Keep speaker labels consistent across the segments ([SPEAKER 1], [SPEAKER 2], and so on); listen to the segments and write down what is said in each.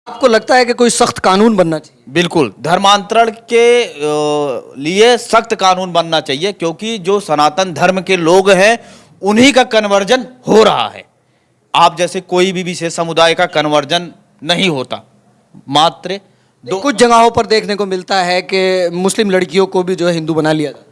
[SPEAKER 1] आपको लगता है कि कोई सख्त कानून बनना चाहिए?
[SPEAKER 2] बिल्कुल धर्मांतरण के लिए सख्त कानून बनना चाहिए, क्योंकि जो सनातन धर्म के लोग हैं उन्हीं का कन्वर्जन हो रहा है। आप जैसे कोई भी विशेष समुदाय का कन्वर्जन नहीं होता। मात्र
[SPEAKER 1] कुछ जगहों पर देखने को मिलता है कि मुस्लिम लड़कियों को भी जो है हिंदू बना लिया जाता है।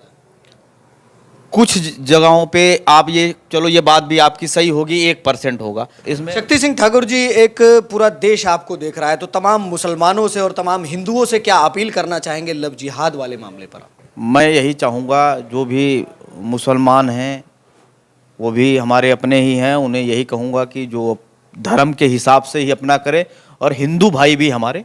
[SPEAKER 2] कुछ जगहों पे आप ये चलो, ये बात भी आपकी सही होगी, 1% होगा इसमें।
[SPEAKER 1] शक्ति सिंह ठाकुर जी, एक पूरा देश आपको देख रहा है, तो तमाम मुसलमानों से और तमाम हिंदुओं से क्या अपील करना चाहेंगे लव जिहाद वाले मामले पर?
[SPEAKER 2] मैं यही चाहूँगा, जो भी मुसलमान हैं वो भी हमारे अपने ही हैं, उन्हें यही कहूँगा कि जो धर्म के हिसाब से ही अपना करें, और हिंदू भाई भी हमारे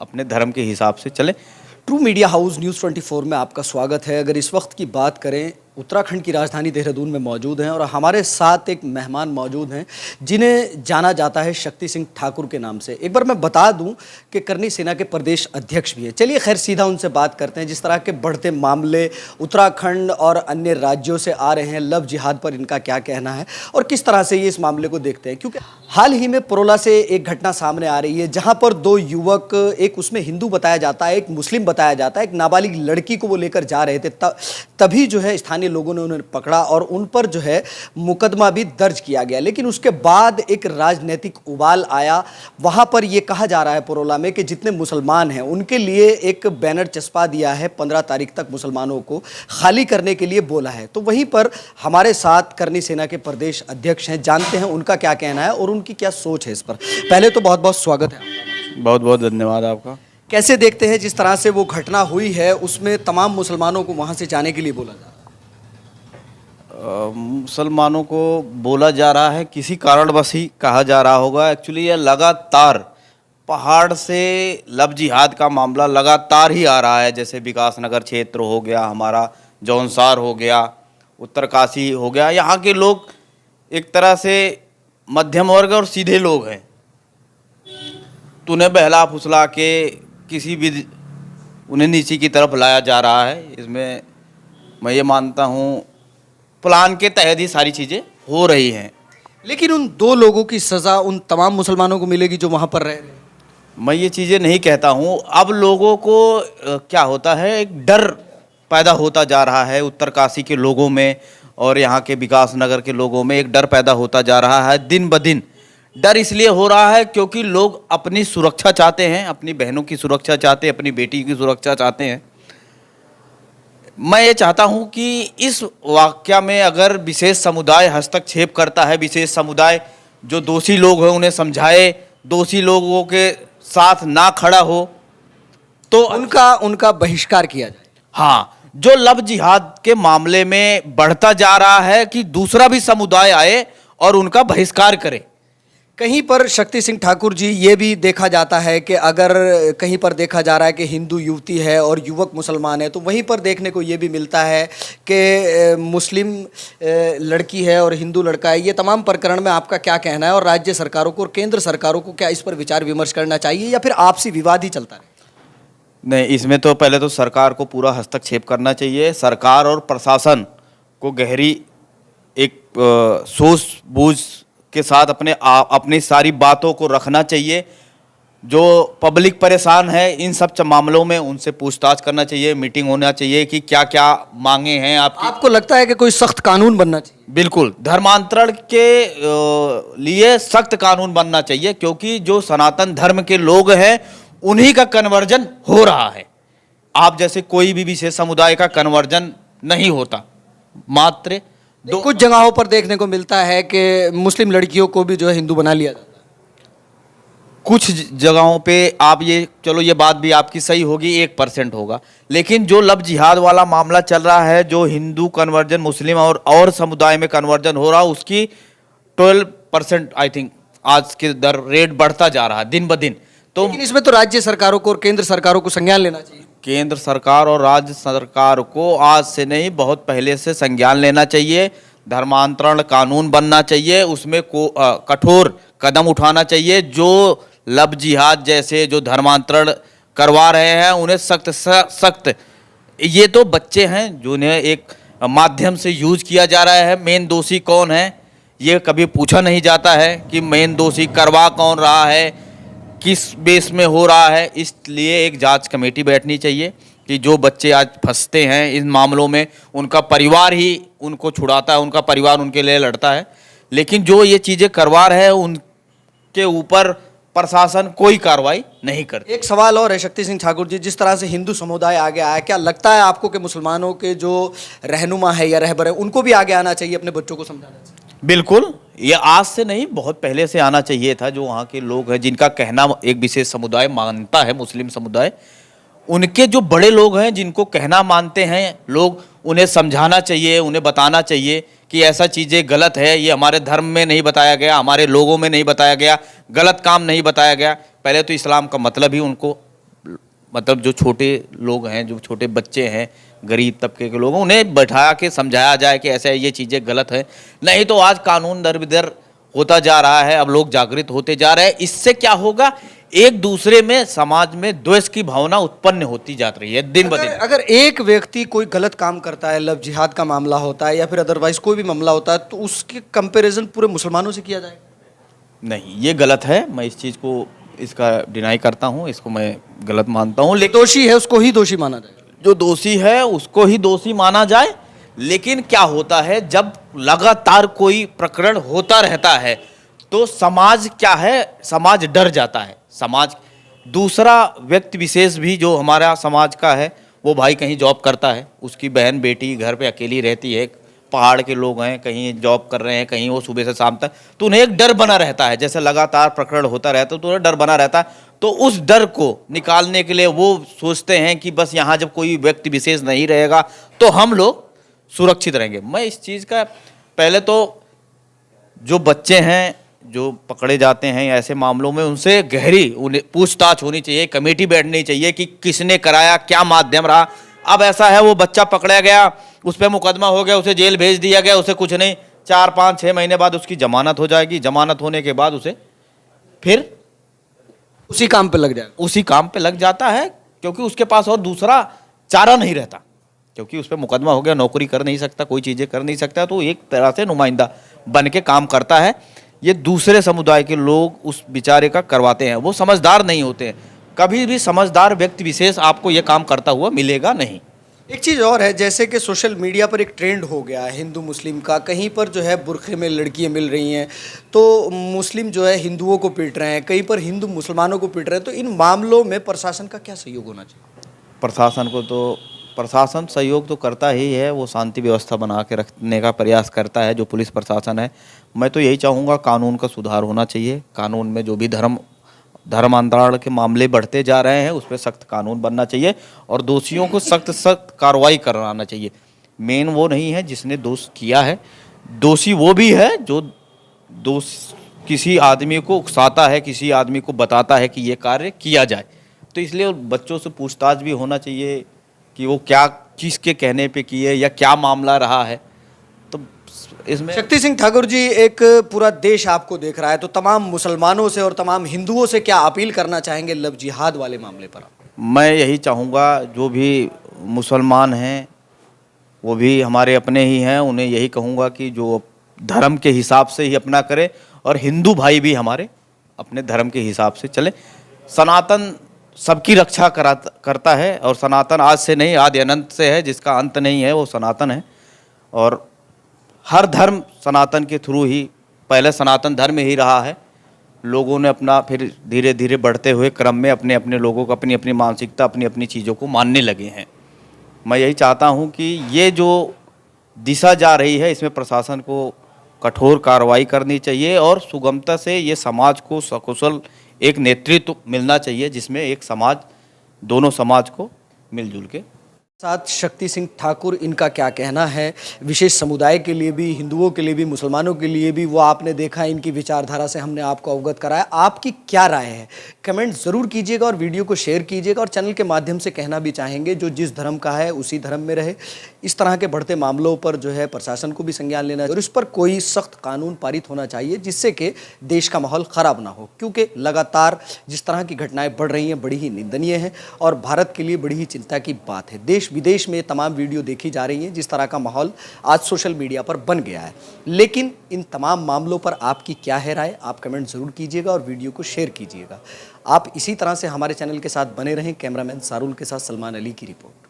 [SPEAKER 2] अपने धर्म के हिसाब से चले।
[SPEAKER 1] ट्रू मीडिया हाउस न्यूज़ 24 में आपका स्वागत है। अगर इस वक्त की बात करें, उत्तराखंड की राजधानी देहरादून में मौजूद हैं और हमारे साथ एक मेहमान मौजूद हैं जिन्हें जाना जाता है शक्ति सिंह ठाकुर के नाम से। एक बार मैं बता दूं कि करनी सेना के प्रदेश अध्यक्ष भी हैं। चलिए खैर सीधा उनसे बात करते हैं। जिस तरह के बढ़ते मामले उत्तराखंड और अन्य राज्यों से आ रहे हैं, लव जिहाद पर इनका क्या कहना है और किस तरह से ये इस मामले को देखते हैं, क्योंकि हाल ही में परोला से एक घटना सामने आ रही है जहाँ पर दो युवक, एक उसमें हिंदू बताया जाता है, एक मुस्लिम बताया जाता है, एक नाबालिग लड़की को वो लेकर जा रहे थे। तभी जो है स्थानीय लोगों ने उन्हें पकड़ा और उन पर जो है मुकदमा भी दर्ज किया गया। लेकिन उसके बाद एक राजनीतिक उबाल आया। वहां पर यह कहा जा रहा है परोला में कि जितने मुसलमान हैं उनके लिए एक बैनर चस्पा दिया है, 15 तारीख तक मुसलमानों को खाली करने के लिए बोला है। तो वहीं पर हमारे साथ करनी सेना के प्रदेश अध्यक्ष हैं, जानते हैं उनका क्या कहना है और उनकी क्या सोच है इस पर। पहले तो बहुत बहुत स्वागत है।
[SPEAKER 2] बहुत बहुत धन्यवाद आपका।
[SPEAKER 1] कैसे देखते हैं जिस तरह से वो घटना हुई है, उसमें तमाम मुसलमानों को वहां से जाने के लिए बोला जा रहा है?
[SPEAKER 2] मुसलमानों को बोला जा रहा है, किसी कारणवश ही कहा जा रहा होगा। एक्चुअली ये लगातार पहाड़ से लव जिहाद का मामला लगातार ही आ रहा है। जैसे विकास नगर क्षेत्र हो गया, हमारा जौनसार हो गया, उत्तरकाशी हो गया, यहाँ के लोग एक तरह से मध्यम वर्ग और सीधे लोग हैं। तो उन्हें बहला फुसला के किसी भी उन्हें नीचे की तरफ लाया जा रहा है। इसमें मैं ये मानता हूँ प्लान के तहत ही सारी चीज़ें हो रही हैं।
[SPEAKER 1] लेकिन उन दो लोगों की सज़ा उन तमाम मुसलमानों को मिलेगी जो वहाँ पर रह रहे हैं?
[SPEAKER 2] मैं ये चीज़ें नहीं कहता हूँ। अब लोगों को क्या होता है, एक डर पैदा होता जा रहा है उत्तरकाशी के लोगों में और यहाँ के विकास नगर के लोगों में एक डर पैदा होता जा रहा है दिन ब दिन। डर इसलिए हो रहा है क्योंकि लोग अपनी सुरक्षा चाहते हैं, अपनी बहनों की सुरक्षा चाहते हैं, अपनी बेटी की सुरक्षा चाहते हैं। मैं ये चाहता हूं कि इस वाकया में अगर विशेष समुदाय हस्तक्षेप करता है, विशेष समुदाय जो दोषी लोग हैं उन्हें समझाए, दोषी लोगों के साथ ना खड़ा हो, तो
[SPEAKER 1] उनका बहिष्कार किया जाए।
[SPEAKER 2] हाँ, जो लव जिहाद के मामले में बढ़ता जा रहा है कि दूसरा भी समुदाय आए और उनका बहिष्कार करे।
[SPEAKER 1] कहीं पर शक्ति सिंह ठाकुर जी, ये भी देखा जाता है कि अगर कहीं पर देखा जा रहा है कि हिंदू युवती है और युवक मुसलमान है, तो वहीं पर देखने को ये भी मिलता है कि मुस्लिम लड़की है और हिंदू लड़का है। ये तमाम प्रकरण में आपका क्या कहना है और राज्य सरकारों को और केंद्र सरकारों को क्या इस पर विचार विमर्श करना चाहिए या फिर आपसी विवाद ही चलता रहे?
[SPEAKER 2] नहीं, इसमें तो पहले तो सरकार को पूरा हस्तक्षेप करना चाहिए। सरकार और प्रशासन को गहरी एक सूझबूझ के साथ अपनी सारी बातों को रखना चाहिए। जो पब्लिक परेशान है इन सब मामलों में, उनसे पूछताछ करना चाहिए, मीटिंग होना चाहिए कि क्या क्या मांगे हैं आपकी।
[SPEAKER 1] आपको लगता है कि कोई सख्त कानून बनना चाहिए?
[SPEAKER 2] बिल्कुल धर्मांतरण के लिए सख्त कानून बनना चाहिए, क्योंकि जो सनातन धर्म के लोग हैं उन्हीं का कन्वर्जन हो रहा है। आप जैसे कोई भी विशेष समुदाय का कन्वर्जन नहीं होता। मात्र
[SPEAKER 1] कुछ जगहों पर देखने को मिलता है कि मुस्लिम लड़कियों को भी जो है हिंदू बना लिया जाता है।
[SPEAKER 2] कुछ जगहों पे आप ये चलो, ये बात भी आपकी सही होगी, 1% होगा। लेकिन जो लव जिहाद वाला मामला चल रहा है, जो हिंदू कन्वर्जन मुस्लिम और समुदाय में कन्वर्जन हो रहा है, उसकी 12% आई थिंक आज के दर रेट बढ़ता जा रहा है दिन ब दिन। तो
[SPEAKER 1] लेकिन इसमें तो राज्य सरकारों को और केंद्र सरकारों को संज्ञान लेना चाहिए।
[SPEAKER 2] केंद्र सरकार और राज्य सरकार को आज से नहीं, बहुत पहले से संज्ञान लेना चाहिए। धर्मांतरण कानून बनना चाहिए, उसमें कठोर कदम उठाना चाहिए। जो लव जिहाद जैसे जो धर्मांतरण करवा रहे हैं उन्हें सख्त ये तो बच्चे हैं जिन्हें एक माध्यम से यूज किया जा रहा है। मेन दोषी कौन है ये कभी पूछा नहीं जाता है कि मेन दोषी करवा कौन रहा है। किस बेस में हो रहा है, इसलिए एक जांच कमेटी बैठनी चाहिए कि जो बच्चे आज फंसते हैं इन मामलों में, उनका परिवार ही उनको छुड़ाता है, उनका परिवार उनके लिए लड़ता है, लेकिन जो ये चीज़ें करवा रहे हैं उनके ऊपर प्रशासन कोई कार्रवाई नहीं करती।
[SPEAKER 1] एक सवाल और है शक्ति सिंह ठाकुर जी, जिस तरह से हिंदू समुदाय आगे आया, क्या लगता है आपको कि मुसलमानों के जो रहनुमा है या रहबर है उनको भी आगे आना चाहिए, अपने बच्चों को समझाना चाहिए?
[SPEAKER 2] बिल्कुल, ये आज से नहीं बहुत पहले से आना चाहिए था। जो वहाँ के लोग हैं जिनका कहना एक विशेष समुदाय मानता है, मुस्लिम समुदाय, उनके जो बड़े लोग हैं जिनको कहना मानते हैं लोग, उन्हें समझाना चाहिए, उन्हें बताना चाहिए कि ऐसा चीज़ें गलत है, ये हमारे धर्म में नहीं बताया गया, हमारे लोगों में नहीं बताया गया, गलत काम नहीं बताया गया। पहले तो इस्लाम का मतलब ही उनको, मतलब जो छोटे लोग हैं, जो छोटे बच्चे हैं, गरीब तबके के लोग हैं, उन्हें बैठा के समझाया जाए कि ऐसे ये चीज़ें गलत है। नहीं तो आज कानून दर बिदर होता जा रहा है, अब लोग जागृत होते जा रहे हैं। इससे क्या होगा, एक दूसरे में समाज में द्वेष की भावना उत्पन्न होती जा रही है दिन ब दिन।
[SPEAKER 1] अगर एक व्यक्ति कोई गलत काम करता है, लव जिहाद का मामला होता है या फिर अदरवाइज कोई भी मामला होता है, तो उसके कंपैरिजन पूरे मुसलमानों से किया जाए?
[SPEAKER 2] नहीं, ये गलत है। मैं इस चीज़ को, इसका डिनाई करता हूँ, इसको मैं गलत मानता हूँ। लेकिन
[SPEAKER 1] दोषी है उसको ही दोषी माना जाए?
[SPEAKER 2] जो दोषी है उसको ही दोषी माना जाए। लेकिन क्या होता है, जब लगातार कोई प्रकरण होता रहता है तो समाज क्या है, समाज डर जाता है। समाज, दूसरा व्यक्ति विशेष भी जो हमारा समाज का है, वो भाई कहीं जॉब करता है, उसकी बहन बेटी घर पे अकेली रहती है, पहाड़ के लोग हैं, कहीं जॉब कर रहे हैं, कहीं वो सुबह से शाम तक, तो उन्हें एक डर बना रहता है। जैसे लगातार प्रकरण होता रहता है तो उन्हें डर बना रहता है। तो उस डर को निकालने के लिए वो सोचते हैं कि बस यहाँ जब कोई व्यक्ति विशेष नहीं रहेगा तो हम लोग सुरक्षित रहेंगे। मैं इस चीज़ का, पहले तो जो बच्चे हैं जो पकड़े जाते हैं ऐसे मामलों में, उनसे गहरी उन्हें पूछताछ होनी चाहिए, कमेटी बैठनी चाहिए कि किसने कराया, क्या माध्यम रहा। अब ऐसा है, वो बच्चा पकड़ा गया, उस पर मुकदमा हो गया, उसे जेल भेज दिया गया, उसे कुछ नहीं, 4, 5, 6 महीने बाद उसकी जमानत हो जाएगी। जमानत होने के बाद उसे फिर
[SPEAKER 1] उसी काम पे लग जाए,
[SPEAKER 2] उसी काम पे लग जाता है, क्योंकि उसके पास और दूसरा चारा नहीं रहता, क्योंकि उस पर मुकदमा हो गया, नौकरी कर नहीं सकता, कोई चीज़ें कर नहीं सकता, तो एक तरह से नुमाइंदा बन के काम करता है। ये दूसरे समुदाय के लोग उस बेचारे का करवाते हैं, वो समझदार नहीं होते हैं। कभी भी समझदार व्यक्ति विशेष आपको ये काम करता हुआ मिलेगा नहीं।
[SPEAKER 1] एक चीज़ और है, जैसे कि सोशल मीडिया पर एक ट्रेंड हो गया है हिंदू मुस्लिम का, कहीं पर जो है बुरखे में लड़कियां मिल रही हैं तो मुस्लिम जो है हिंदुओं को पीट रहे हैं, कहीं पर हिंदू मुसलमानों को पीट रहे हैं, तो इन मामलों में प्रशासन का क्या सहयोग होना चाहिए?
[SPEAKER 2] प्रशासन को तो, प्रशासन सहयोग तो करता ही है, वो शांति व्यवस्था बना के रखने का प्रयास करता है, जो पुलिस प्रशासन है। मैं तो यही चाहूँगा, कानून का सुधार होना चाहिए। कानून में जो भी धर्मांतरण के मामले बढ़ते जा रहे हैं, उस पर सख्त कानून बनना चाहिए और दोषियों को सख्त कार्रवाई कराना चाहिए। मेन वो नहीं है जिसने दोष किया है, दोषी वो भी है जो दोष किसी आदमी को उकसाता है, किसी आदमी को बताता है कि ये कार्य किया जाए। तो इसलिए बच्चों से पूछताछ भी होना चाहिए कि वो क्या, किसके कहने पे किए या क्या मामला रहा है। तो इसमें
[SPEAKER 1] शक्ति सिंह ठाकुर जी, एक पूरा देश आपको देख रहा है, तो तमाम मुसलमानों से और तमाम हिंदुओं से क्या अपील करना चाहेंगे लव जिहाद वाले मामले पर?
[SPEAKER 2] मैं यही चाहूँगा, जो भी मुसलमान हैं वो भी हमारे अपने ही हैं, उन्हें यही कहूँगा कि जो धर्म के हिसाब से ही अपना करें, और हिंदू भाई भी हमारे अपने धर्म के हिसाब से चले। सनातन सबकी रक्षा करता है, और सनातन आज से नहीं, आदि अनंत से है, जिसका अंत नहीं है वो सनातन है। और हर धर्म सनातन के थ्रू ही, पहले सनातन धर्म ही रहा है, लोगों ने अपना फिर धीरे धीरे बढ़ते हुए क्रम में अपने अपने लोगों को अपनी अपनी मानसिकता, अपनी अपनी चीज़ों को मानने लगे हैं। मैं यही चाहता हूँ कि ये जो दिशा जा रही है, इसमें प्रशासन को कठोर कार्रवाई करनी चाहिए और सुगमता से ये समाज को सकुशल एक नेतृत्व मिलना चाहिए, जिसमें एक समाज, दोनों समाज को मिलजुल के।
[SPEAKER 1] साथ शक्ति सिंह ठाकुर, इनका क्या कहना है विशेष समुदाय के लिए भी, हिंदुओं के लिए भी, मुसलमानों के लिए भी, वो आपने देखा, इनकी विचारधारा से हमने आपको अवगत कराया। आपकी क्या राय है, कमेंट ज़रूर कीजिएगा और वीडियो को शेयर कीजिएगा, और चैनल के माध्यम से कहना भी चाहेंगे जो जिस धर्म का है उसी धर्म में रहे। इस तरह के बढ़ते मामलों पर जो है प्रशासन को भी संज्ञान लेना चाहिए और इस पर कोई सख्त कानून पारित होना चाहिए, जिससे कि देश का माहौल ख़राब ना हो, क्योंकि लगातार जिस तरह की घटनाएं बढ़ रही हैं बड़ी ही निंदनीय हैं और भारत के लिए बड़ी ही चिंता की बात है। देश विदेश में तमाम वीडियो देखी जा रही हैं, जिस तरह का माहौल आज सोशल मीडिया पर बन गया है। लेकिन इन तमाम मामलों पर आपकी क्या है राय, आप कमेंट ज़रूर कीजिएगा और वीडियो को शेयर कीजिएगा। आप इसी तरह से हमारे चैनल के साथ बने रहें। कैमरामैन सारुल के साथ सलमान अली की रिपोर्ट।